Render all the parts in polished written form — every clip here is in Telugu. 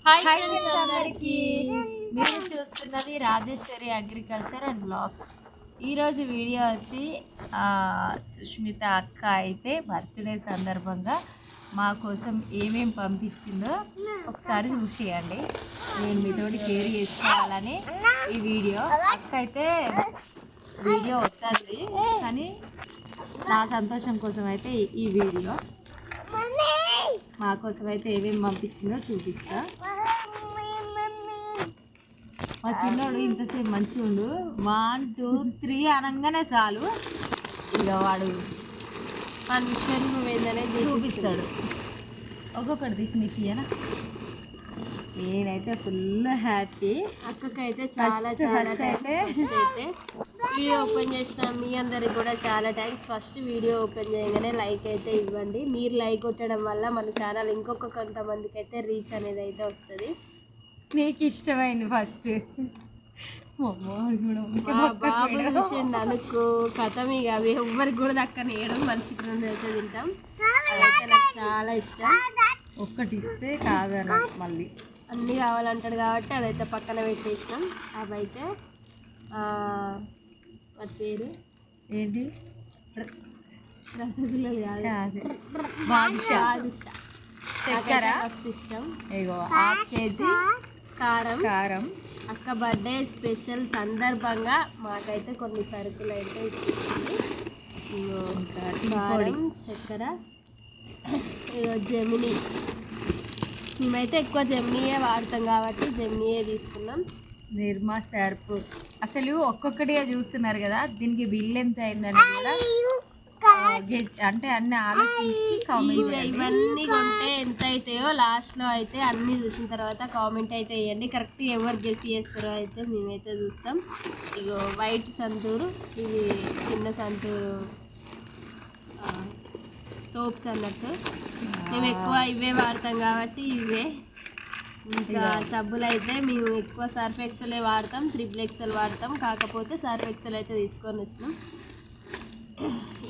హాయ్ ఫ్రెండ్స్ అందరికీ, మీరు చూస్తున్నది రాజేశ్వరి అగ్రికల్చర్ అండ్ బ్లాగ్స్. ఈరోజు వీడియో వచ్చి సుష్మిత అక్క అయితే బర్త్డే సందర్భంగా మా కోసం ఏమేం పంపించిందో ఒకసారి చూసేయండి. నేను మీతోటి షేర్ చేసుకోవాలని ఈ వీడియో. అక్క అయితే వీడియో వస్తుంది కానీ నా సంతోషం కోసం అయితే ఈ వీడియో. మా కోసం అయితే ఏమేమి పంపించిందో చూపిస్తా. మా చిన్నోడు ఇంతసేపు మంచిగా ఉండు, 1 2 3 అనగానే చాలు ఇక వాడు విశ్వరూపం ఏందనే చూపిస్తాడు. ఒక్కొక్కటి తీసి నీకు ఇయ్యనా? నేనైతే ఫుల్ హ్యాపీ. అక్కకైతే చాలా అయితే వీడియో ఓపెన్ చేసిన మీ అందరికి కూడా చాలా థ్యాంక్స్. ఫస్ట్ వీడియో ఓపెన్ చేయగానే లైక్ అయితే ఇవ్వండి. మీరు లైక్ కొట్టడం వల్ల మన ఛానల్ ఇంకొక కొంతమందికి అయితే రీచ్ అనేది అయితే వస్తుంది. నీకు ఇష్టమైంది ఫస్ట్ బాబు చూసిండు అనుకో కథం. ఇక అవి ఎవ్వరికి కూడా దక్కని వేయడం, మనిషికి 2 అయితే తింటాం. అదైతే నాకు చాలా ఇష్టం. ఒక్కటి ఇస్తే కాదన మళ్ళీ అన్నీ కావాలంటాడు కాబట్టి అదైతే పక్కన పెట్టేసినాం. అవైతే వాటి పేరు ఏంటి, రసగుల్లలు కాదు, బాదుషా. చక్కెర మస్తు ఇష్టం. ఇగో 1/2 కేజీ కారం. అక్క బర్త్డే స్పెషల్ సందర్భంగా మాకైతే కొన్ని సరుకులు అయితే ఇచ్చేసింది. కారం, చక్కెర, ఇగో జెమినీ. మేమైతే ఎక్కువ జెమినీయే వాడతాం కాబట్టి జెమినీయే తీసుకున్నాం. నిర్మా సర్పు. అసలు ఒక్కొక్కటిగా చూస్తున్నారు కదా, దీనికి బిల్ ఎంత అయిందని కూడా అంటే అన్ని ఆలోచించి ఇవన్నీ కొంటే ఎంత అవుతాయో లాస్ట్లో అయితే అన్నీ చూసిన తర్వాత కామెంట్ అయితే వేయండి. కరెక్ట్ ఎవరు గెస్ చేస్తారో అయితే మేమైతే చూస్తాం. ఇగో వైట్ సంతూరు, ఇది చిన్న సంతూరు సోప్స్ అన్నట్టు. మేము ఎక్కువ ఇవే వాడతాం కాబట్టి ఇవే. ఇంకా సబ్బులు అయితే మేము ఎక్కువ సర్ఫ్ ఎక్సెల్ వాడతాం, 3 ఎక్సెల్ వాడతాం. కాకపోతే సర్ఫ్ ఎక్సెల్ అయితే తీసుకొని వచ్చినాం.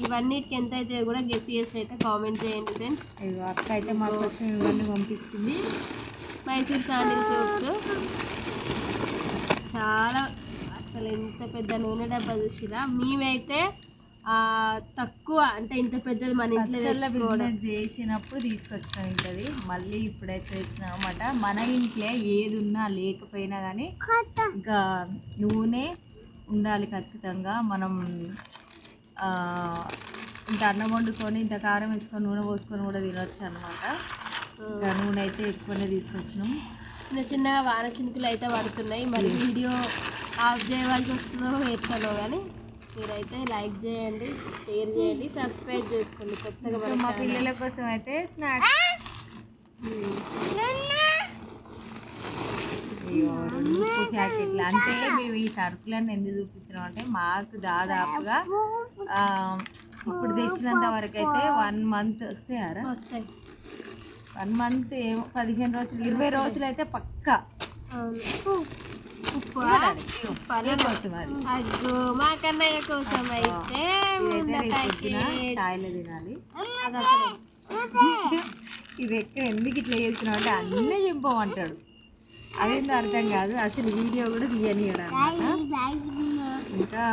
ఇవన్నిటికి ఎంత అయితే కూడా గెస్ చేసి అయితే కామెంట్ చేయండి ఫ్రెండ్స్. అక్క అయితే మా కోసం ఇవన్నీ పంపించింది. మైసూర్ శాండిల్ సోప్స్ చాలా, అసలు ఎంత పెద్ద నూనె డబ్బా చూసిరా. మేమైతే తక్కువ అంటే ఇంత పెద్దది మన ఇంట్లో బిజినెస్ చేసినప్పుడు తీసుకొచ్చినాం ఇంటది. మళ్ళీ ఇప్పుడైతే తెచ్చినాం అన్నమాట. మన ఇంట్లో ఏది ఉన్నా లేకపోయినా కానీ ఇంకా నూనె ఉండాలి ఖచ్చితంగా. మనం ఇంత అన్నం వండుకొని ఇంత కారం వేసుకొని నూనె పోసుకొని కూడా తినొచ్చు అనమాట. ఇంకా నూనె అయితే ఎక్కువనే తీసుకొచ్చినాం. చిన్నగా వాన చినుకులు అయితే పడుతున్నాయి. మరి వీడియో ఆఫ్ చేయవలసి వస్తుందో ఎట్లనో కానీ మీరైతే లైక్ చేయండి, షేర్ చేయండి, సబ్స్క్రైబ్ చేసుకోండి. కొత్తగా మా పిల్లల కోసం అయితే స్నాక్స్ 2 ప్యాకెట్లు. అంటే మేము ఈ సరుకులను ఎందుకు చూపిస్తున్నాం అంటే మాకు దాదాపుగా ఇప్పుడు తెచ్చినంత వరకు అయితే 1 మంత్ వస్తాయారా? వస్తాయి. 1 మంత్ ఏమో 15 రోజులు 20 రోజులు అయితే పక్కా. మా కన్నయ్య కోసం అయితే ఛాయ్లో తినాలి. ఇది ఎక్కడ ఎందుకు ఇట్లా చేస్తున్నావు అంటే అన్నీ చింపమంటాడు. అదేందో అర్థం కాదు. అసలు వీడియో కూడా తీయనియడం. ఇంకా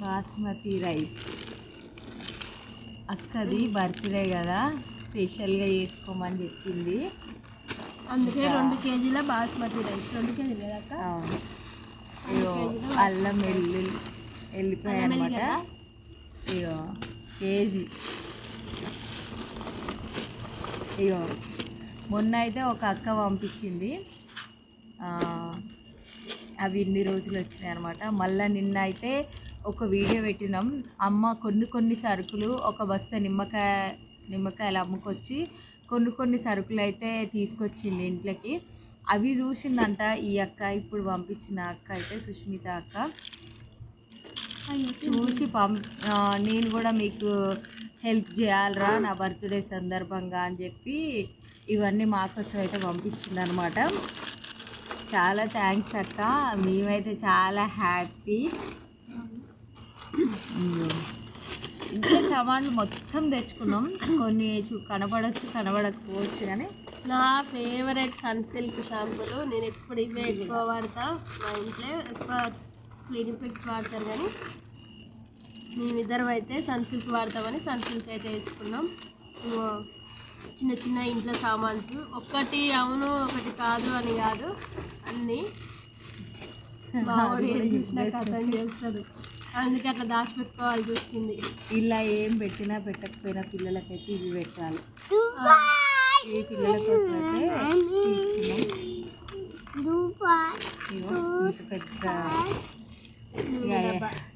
బాస్మతి రైస్, అక్కది బర్త్డే కదా స్పెషల్గా చేసుకోమని చెప్పింది. అందుకే 2 కేజీల బాస్మతి రైస్. 2 కేజీలు కదా అక్క? ఇగో అల్లం వెళ్ళిపోయాయి అనమాట. ఇగో కేజీ. ఇగో మొన్న అయితే ఒక అక్క పంపించింది, అవి ఇన్ని రోజులు వచ్చినాయి అనమాట. మళ్ళీ నిన్న అయితే ఒక వీడియో పెట్టినాం. అమ్మ కొన్ని సరుకులు, ఒక బస్తా నిమ్మకాయలు అమ్ముకొచ్చి కొన్ని సరుకులు అయితే తీసుకొచ్చింది ఇంట్లోకి. అవి చూసిందంట ఈ అక్క, ఇప్పుడు పంపించిన అక్క అయితే సుష్మిత అక్క. చూసి నేను కూడా మీకు హెల్ప్ చేయాలరా నా బర్త్డే సందర్భంగా అని చెప్పి ఇవన్నీ మా కోసం అయితే పంపించింది అనమాట. చాలా థ్యాంక్స్ అక్క, మేమైతే చాలా హ్యాపీ. ఇంట్లో సామాన్లు మొత్తం తెచ్చుకున్నాం. కొన్ని కనబడకపోవచ్చు కానీ నా ఫేవరెట్ సన్ సిల్క్ షాంపూలు. నేను ఎప్పుడు ఇవే ఎక్కువ వాడతా. మా ఇంట్లో ఎక్కువ క్లీనింగ్ ప్లెక్స్ వాడతారు, కానీ మేమిద్దరం అయితే సన్ సిల్క్ వాడతామని సన్ సిల్క్ అయితే వేసుకున్నాం. చిన్న చిన్న ఇంట్లో సామాన్స్, ఒక్కటి అవును ఒకటి కాదు అని కాదు, అన్నీ మామిడి ఏం చూసినా కథం చేస్తాడు. అందుకే అట్లా దాచిపెట్టుకోవాల్సి వస్తుంది. ఇలా ఏం పెట్టినా పెట్టకపోయినా పిల్లలకైతే ఇవి పెట్టాలి. ఈ పిల్లల కోసం అయితే ఇంత పెద్ద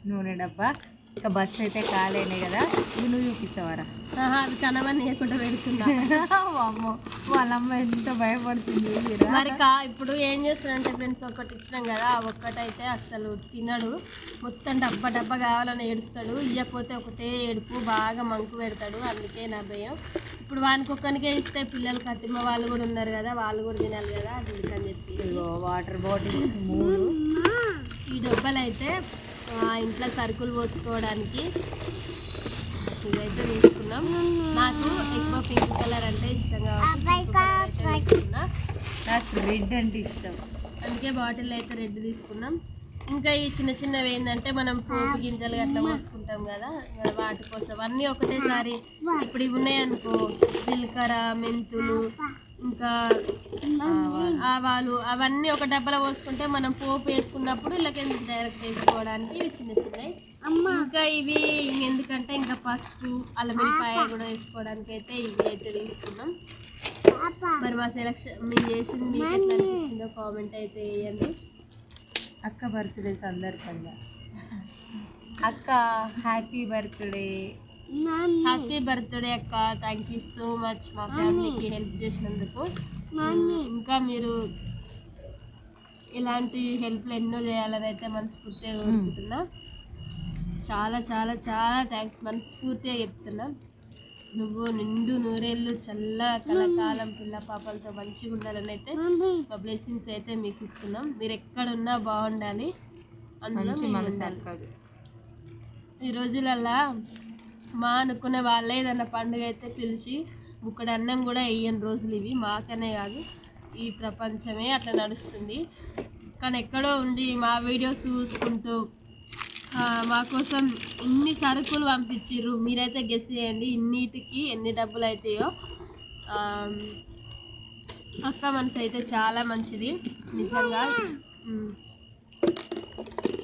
నూనె డబ్బా. ఇంకా బస్సు అయితే కాలేనే కదా, ఇవి నువ్వు చూపిస్తావారా? అది కనవని లేకుండా పెడుతున్నా. అమ్మో, వాళ్ళమ్మ ఎంత భయపడుతుంది. మరి ఇప్పుడు ఏం చేస్తాడంటే ఫ్రెండ్స్, ఒకటి ఇచ్చినాం కదా, ఒక్కటైతే అస్సలు తినడు. మొత్తం డబ్బా డబ్బా కావాలని ఏడుస్తాడు. ఇవ్వకపోతే ఒకటే ఏడుపు, బాగా మంకు పెడతాడు. అందుకే నా భయం. ఇప్పుడు వానికి ఒక్కనికే ఇస్తే పిల్లలు కట్టిమ్మ వాళ్ళు కూడా ఉన్నారు కదా, వాళ్ళు కూడా తినాలి కదా, అందుకని చెప్పి వాటర్ బాటిల్స్ 3. ఈ డబ్బాలు అయితే ఇంట్లో సరుకులు పోసుకోవడానికి ఇదైతే తీసుకున్నాం. నాకు ఎక్కువ పింక్ కలర్ అంటే ఇష్టం కాబట్టి నాకు రెడ్ అంటే ఇష్టం, అందుకే బాటిల్ అయితే రెడ్ తీసుకున్నాం. ఇంకా ఈ చిన్న చిన్నవి ఏంటంటే మనం పోపు గింజలు అట్లా పోసుకుంటాం కదా, వాటి కోసం అన్నీ ఒకటేసారి. ఇప్పుడు ఇవి ఉన్నాయనుకో, జీలకర్ర, మెంతులు, ఇంకా ఆవాలు, అవన్నీ ఒక డబ్బాలో పోసుకుంటే మనం పోపు వేసుకున్నప్పుడు ఇలాగే డైరెక్ట్ వేసుకోవడానికి ఇవి చిన్న చిన్నవి. ఇంకా ఇవి ఎందుకంటే ఇంకా పసుపు, అల్లం వెల్లిపాయ కూడా వేసుకోవడానికి అయితే ఇవి అయితే తీసుకున్నాం. మరి మా సెలక్షన్ మీరు చేసింది మీకు ఎట్లా అనిపించిందో కామెంట్ అయితే వేయండి. అక్క బర్త్డే సందర్భంగా అక్క హ్యాపీ బర్త్డే. హ్యాపీ బర్త్డే అక్క. థ్యాంక్ యూ సో మచ్ మా ఫ్యామిలీకి హెల్ప్ చేసినందుకు. ఇంకా మీరు ఇలాంటి హెల్ప్లు ఎన్నో చేయాలని అయితే మనస్ఫూర్తిగా కోరుకుంటున్నా. చాలా చాలా చాలా థ్యాంక్స్, మనస్ఫూర్తిగా చెప్తున్నా. నువ్వు నిండు నూరేళ్ళు చల్ల కలకాలం పిల్ల పాపలతో మంచిగా ఉండాలని అయితే మా బ్లెస్సింగ్స్ అయితే మీకు ఇస్తున్నాం. మీరు ఎక్కడున్నా బాగుండాలి, అందులో ఈ రోజులల్లా మా అనుకునే వాళ్ళే ఏదన్నా పండుగ అయితే పిలిచి ఇక్కడ అన్నం కూడా వేయని రోజులు ఇవి. మాకనే కాదు, ఈ ప్రపంచమే అట్లా నడుస్తుంది. కానీ ఎక్కడో ఉండి మా వీడియోస్ చూసుకుంటూ మా కోసం ఇన్ని సరుకులు పంపించిర్రు. మీరైతే గెస్ చేయండి ఇన్నిటికి ఎన్ని డబ్బులు అవుతాయో. అక్క మనసు అయితే చాలా మంచిది నిజంగా.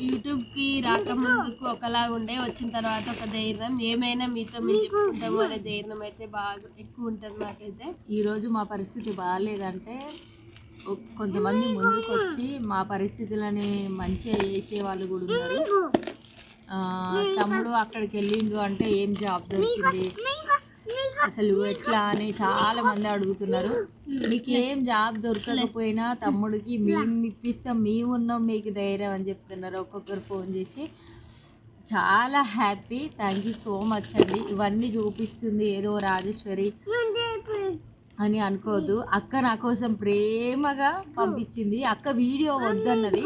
యూట్యూబ్కి రాకముందుకు ఒకలాగా ఉండే, వచ్చిన తర్వాత ఒక ధైర్యం, ఏమైనా మీతో మేము చెప్పుకుంటాము అనే ధైర్యం అయితే బాగా ఎక్కువ ఉంటుంది నాకైతే. ఈరోజు మా పరిస్థితి బాగాలేదంటే కొంతమంది ముందుకు వచ్చి మా పరిస్థితులని మంచిగా చేసే వాళ్ళు కూడా ఉన్నారు. తమ్ముడు అక్కడికి వెళ్ళిండు అంటే ఏం జాబ్ దొరికింది అసలు ఎట్లా అని చాలా మంది అడుగుతున్నారు. మీకు ఏం జాబ్ దొరకకపోయినా తమ్ముడికి మేము ఇప్పిస్తాం, మేము ఉన్నాం, మీకు ధైర్యం అని చెప్తున్నారు ఒక్కొక్కరు ఫోన్ చేసి. చాలా happy, thank you so much అండి. ఇవన్నీ చూపిస్తుంది ఏదో రాజేశ్వరి అని అనుకోవద్దు. అక్క నా కోసం ప్రేమగా పంపించింది. అక్క వీడియో వద్దన్నది,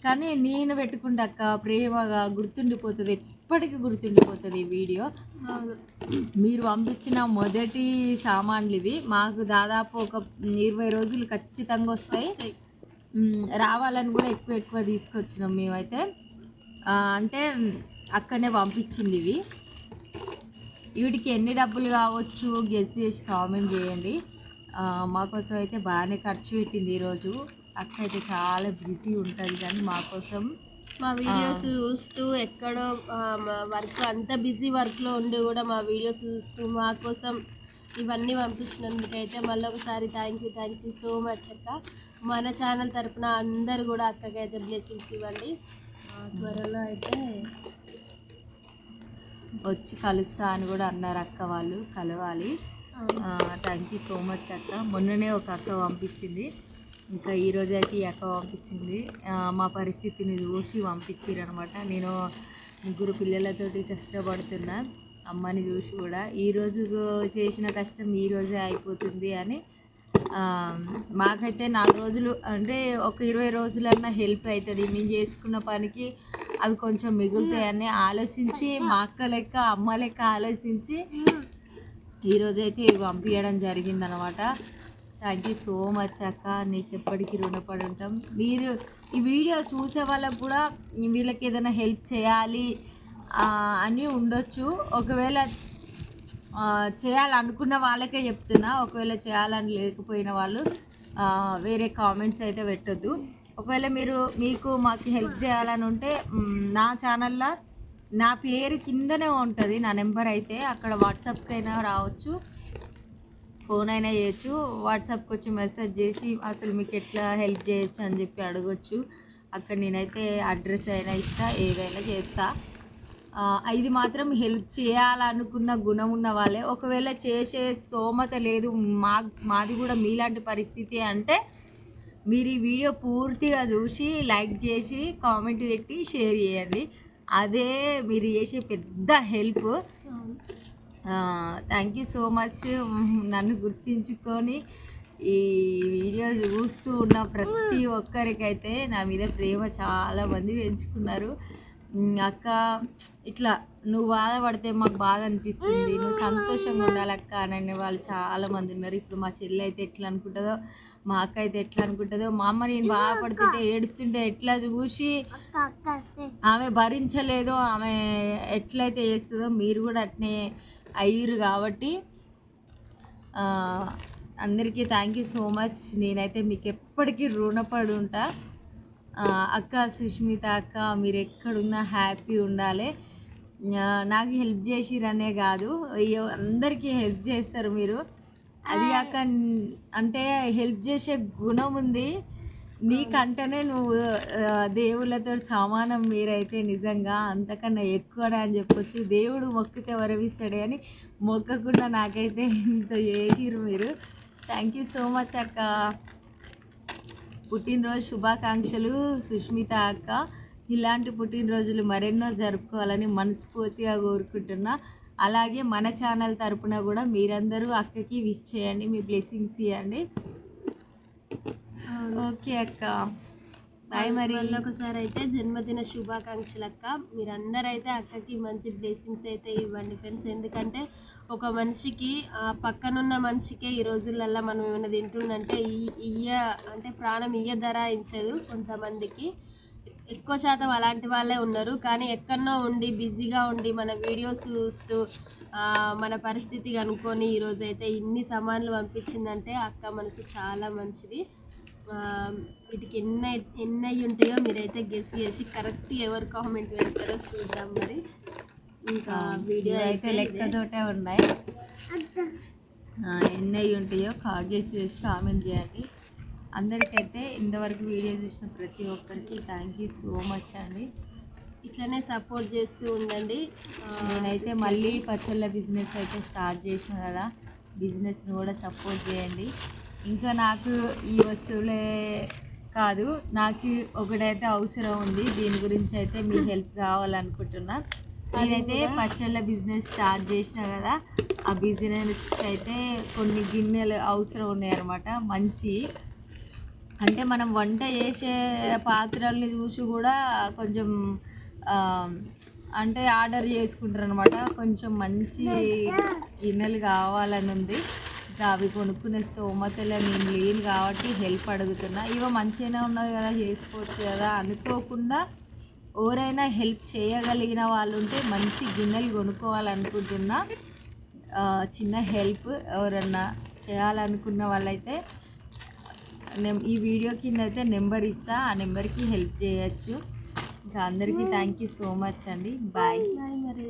కానీ నేను పెట్టుకుంటే అక్క ప్రేమగా గుర్తుండిపోతుంది, ఎప్పటికీ గుర్తుండిపోతుంది ఈ వీడియో. మీరు పంపించిన మొదటి సామాన్లు ఇవి. మాకు దాదాపు ఒక 20 రోజులు ఖచ్చితంగా వస్తాయి. రావాలని కూడా ఎక్కువ తీసుకొచ్చినాం మేమైతే. అంటే అక్కనే పంపించింది ఇవి. వీటికి ఎన్ని డబ్బులు కావచ్చు గెస్ చేసి కామెంట్ చేయండి. మాకోసం అయితే బాగానే ఖర్చు పెట్టింది ఈరోజు. అక్క అయితే చాలా బిజీ ఉంటుంది, కానీ మాకోసం మా వీడియోస్ చూస్తూ ఎక్కడో వర్క్ అంత బిజీ వర్క్లో ఉండి కూడా మా వీడియోస్ చూస్తూ మా కోసం ఇవన్నీ పంపించినందుకైతే మళ్ళీ ఒకసారి థ్యాంక్ యూ సో మచ్ అక్క. మన ఛానల్ తరపున అందరు కూడా అక్కకైతే బ్లెస్సింగ్స్ ఇవ్వండి. త్వరలో అయితే వచ్చి కలుస్తా అని కూడా అన్నారు అక్క వాళ్ళు, కలవాలి. థ్యాంక్ యూ సో మచ్ అక్క. మొన్ననే ఒక అక్క పంపించింది, ఇంకా ఈరోజు అయితే ఈ అక్క పంపించింది. మా పరిస్థితిని చూసి పంపించారు అనమాట. నేను 3 పిల్లలతోటి కష్టపడుతున్నా, అమ్మని చూసి కూడా ఈరోజు చేసిన కష్టం ఈరోజే అయిపోతుంది అని. మాకైతే 4 రోజులు అంటే ఒక 20 రోజులన్నా హెల్ప్ అవుతుంది. మేము చేసుకున్న పనికి అవి కొంచెం మిగులుతాయని ఆలోచించి మా అక్క లెక్క అమ్మ లెక్క ఆలోచించి ఈరోజైతే ఇవి పంపించడం జరిగిందనమాట. థ్యాంక్ యూ సో మచ్ అక్క, నీకు ఎప్పటికీ రుణపడి ఉంటాం. మీరు ఈ వీడియో చూసే వాళ్ళకు కూడా వీళ్ళకి ఏదైనా హెల్ప్ చేయాలి అని ఉండొచ్చు. ఒకవేళ చేయాలనుకున్న వాళ్ళకే చెప్తున్నా, ఒకవేళ చేయాలని లేకపోయిన వాళ్ళు వేరే కామెంట్స్ అయితే పెట్టొద్దు. ఒకవేళ మీకు మాకు హెల్ప్ చేయాలని ఉంటే నా ఛానల్లో నా పేరు కిందనే ఉంటుంది నా నెంబర్, అయితే అక్కడ వాట్సాప్కి అయినా రావచ్చు, ఫోన్ అయినా చేయొచ్చు. వాట్సాప్కి వచ్చి మెసేజ్ చేసి అసలు మీకు ఎట్లా హెల్ప్ చేయొచ్చు అని చెప్పి అడగొచ్చు. అక్కడ నేనైతే అడ్రస్ అయినా ఇస్తా, ఏదైనా చేస్తా. ఇది మాత్రం హెల్ప్ చేయాలనుకున్న గుణం ఉన్న వాళ్ళే. ఒకవేళ చేసే స్తోమత లేదు, మాది కూడా మీలాంటి పరిస్థితి అంటే మీరు ఈ వీడియో పూర్తిగా చూసి లైక్ చేసి కామెంట్ పెట్టి షేర్ చేయండి. అదే మీరు చేసే పెద్ద help. Thank you so much. నన్ను గుర్తించుకొని ఈ వీడియో చూస్తూ ఉన్న ప్రతి ఒక్కరికైతే నా మీద ప్రేమ చాలామంది పెంచుకున్నారు. అక్క ఇట్లా నువ్వు బాధపడితే మాకు బాధ అనిపిస్తుంది, నువ్వు సంతోషంగా ఉండాలి అక్క అనే వాళ్ళు చాలామంది ఉన్నారు. ఇప్పుడు మా చెల్లి అయితే ఎట్లా అనుకుంటుందో, మా అక్క అయితే ఎట్లా అనుకుంటుందో, మా అమ్మ నేను బాధపడుతుంటే ఏడుస్తుంటే ఎట్లా చూసి ఆమె భరించలేదో, ఆమె ఎట్లయితే చేస్తుందో మీరు కూడా అట్నే అయ్యారు. కాబట్టి అందరికీ థ్యాంక్ యూ సో మచ్. నేనైతే మీకు ఎప్పటికీ రుణపడి ఉంటా. అక్క సుష్మిత అక్క, మీరు ఎక్కడున్నా హ్యాపీ ఉండాలి. నాకు హెల్ప్ చేసిరనే కాదు, అందరికీ హెల్ప్ చేస్తారు మీరు. అది కాక అంటే హెల్ప్ చేసే గుణం ఉంది నీకంటేనే, నువ్వు దేవుళ్ళతో సమానం. మీరైతే నిజంగా అంతకన్నా ఎక్కువనే అని చెప్పొచ్చు. దేవుడు మొక్కితే వరవిస్తాడే అని మొక్కకుండా నాకైతే ఇంత చేసిరు మీరు. థ్యాంక్ యూ సో మచ్ అక్క. పుట్టినరోజు శుభాకాంక్షలు సుష్మిత అక్క. ఇలాంటి పుట్టినరోజులు మరెన్నో జరుపుకోవాలని మనస్ఫూర్తిగా కోరుకుంటున్నా. అలాగే మన ఛానల్ తరపున కూడా మీరందరూ అక్కకి విష్ చేయండి, మీ బ్లెస్సింగ్స్ ఇవ్వండి. ఓకే అక్క, బాయ్. మరి ఒకసారి అయితే జన్మదిన శుభాకాంక్షలు అక్క. మీరందరైతే అక్కకి మంచి బ్లెస్సింగ్స్ అయితే ఇవ్వండి ఫ్రెండ్స్. ఎందుకంటే ఒక మనిషికి పక్కనున్న మనిషికే ఈ రోజులల్లో మనం ఏమైనా తింటుందంటే అంటే ప్రాణం ధరాయించదు. కొంతమందికి ఎక్కువ శాతం అలాంటి వాళ్ళే ఉన్నారు. కానీ ఎక్కడనో ఉండి బిజీగా ఉండి మన వీడియోస్ చూస్తూ మన పరిస్థితి కనుక్కొని ఈరోజైతే ఇన్ని సామాన్లు పంపించిందంటే అక్క మనసు చాలా మంచిది. వీటికి ఎన్ని ఉంటాయో మీరైతే గెస్ చేసి కరెక్ట్ ఎవరు కామెంట్ పెడతారో చూద్దాం. మరి ఇంకా వీడియో అయితే లెక్కతోటే ఉన్నాయి, ఎన్ని ఉంటాయో గెస్ చేసి కామెంట్ చేయండి. అందరికైతే ఇంతవరకు వీడియో చూసిన ప్రతి ఒక్కరికి థ్యాంక్ యూ సో మచ్ అండి. ఇట్లనే సపోర్ట్ చేస్తూ ఉండండి. నేనైతే మళ్ళీ పచ్చళ్ళ బిజినెస్ అయితే స్టార్ట్ చేసిన కదా, బిజినెస్ని కూడా సపోర్ట్ చేయండి. ఇంకా నాకు ఈ వస్తువులే కాదు, నాకు ఒకటైతే అవసరం ఉంది, దీని గురించి అయితే మీ హెల్ప్ కావాలనుకుంటున్నా. నేనైతే పచ్చళ్ళ బిజినెస్ స్టార్ట్ చేసిన కదా, ఆ బిజినెస్ అయితే కొన్ని గిన్నెలు అవసరం ఉన్నాయన్నమాట. మంచి అంటే మనం వంట చేసే పాత్రల్ని చూసి కూడా కొంచెం అంటే ఆర్డర్ చేసుకుంటారు అనమాట. కొంచెం మంచి గిన్నెలు కావాలని ఉంది. అవి కొనుక్కునే స్తోమతలో నేను లేను కాబట్టి హెల్ప్ అడుగుతున్నా. ఇవో మంచిగానే ఉన్నది కదా, చేసుకోవచ్చు కదా అనుకోకుండా ఎవరైనా హెల్ప్ చేయగలిగిన వాళ్ళు ఉంటే మంచి గిన్నెలు కొనుక్కోవాలనుకుంటున్నా. చిన్న హెల్ప్ ఎవరన్నా చేయాలనుకున్న వాళ్ళైతే ఈ వీడియో కింద అయితే నెంబర్ ఇస్తా, ఆ నెంబర్కి హెల్ప్ చేయొచ్చు. ఇంకా అందరికీ థ్యాంక్ యూ సో మచ్ అండి. బాయ్. మరి